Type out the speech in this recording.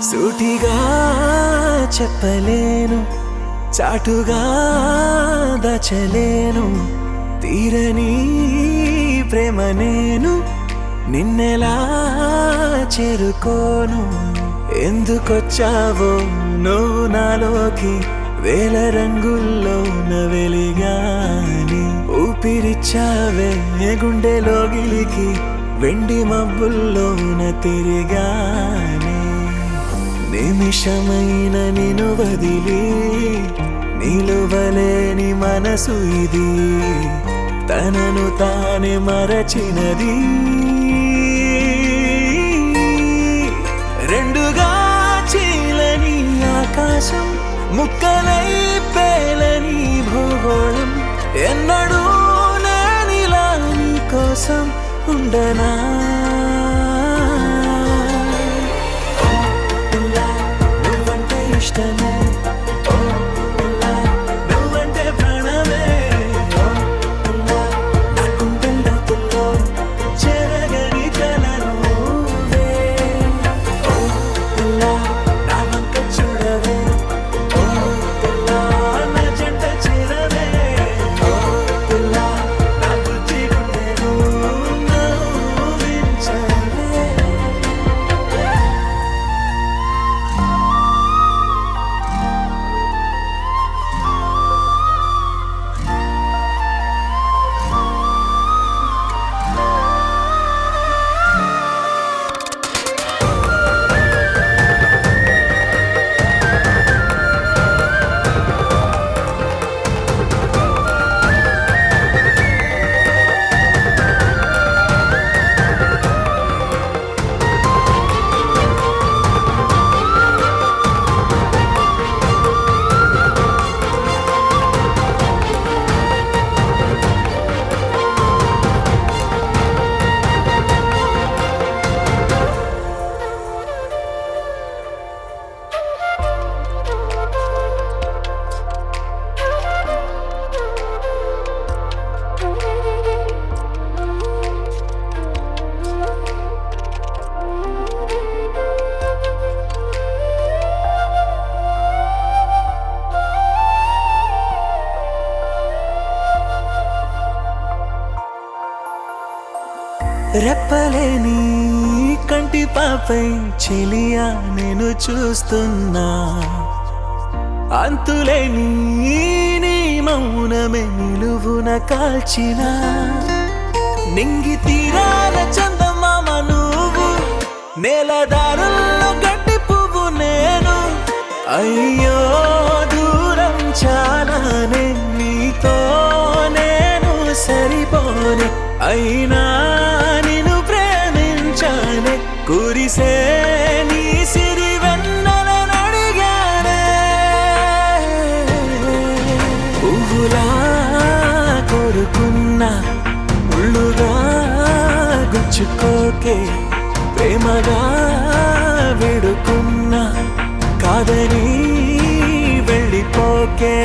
సూటిగా చెప్పలేను, చాటుగా దాచలేను తీరని ప్రేమ నేను నిన్నెలా చేరుకోను. ఎందుకొచ్చావో నువ్వు నాలోకి వేల రంగుల్లో వెలిగాని ఊపిరిచ్చావే గుండెలోగిలికి వెండి మబ్బుల్లోన తిరిగాని నిమిషమైన నిన్ను వదిలి నిలువలేని మనసు ఇది తనను తానే మరచినది. రెండుగా చీలని ఆకాశం ముక్కలై పేలని భూగోళం ఎన్నడూ నేనిలా నీ కోసం ఉండనా. నువ్వంటే ఇష్టమే, నువ్వంటే ప్రాణమే, నా గుండెల్లో చెరగని కలను నా వంక చూడవే, నా జంట చేరవే, నా బుద్ధి గుండెను నవ్వించవే. రెప్పలేని కంటి పాపై చెలియా నేను చూస్తున్నా, అంతులేని నీ మౌనమే నిలువున కాల్చిన నింగి తీరాల చందమామ నువ్వు, నేలదారుల్లో గడ్డి పువ్వు నేను. అయ్యో దూరం చాలానే నీతో నేను సరిపోనే, అయినా నిన్ను ప్రేమించానే కురిసే నీ సిరి వెన్నెలను అడిగానే. పువ్వులా కోరుకున్నా ముళ్ళుగా గుచ్చుకోకే, ప్రేమగా వేడుకున్నా కాదని వెళ్ళిపోకే.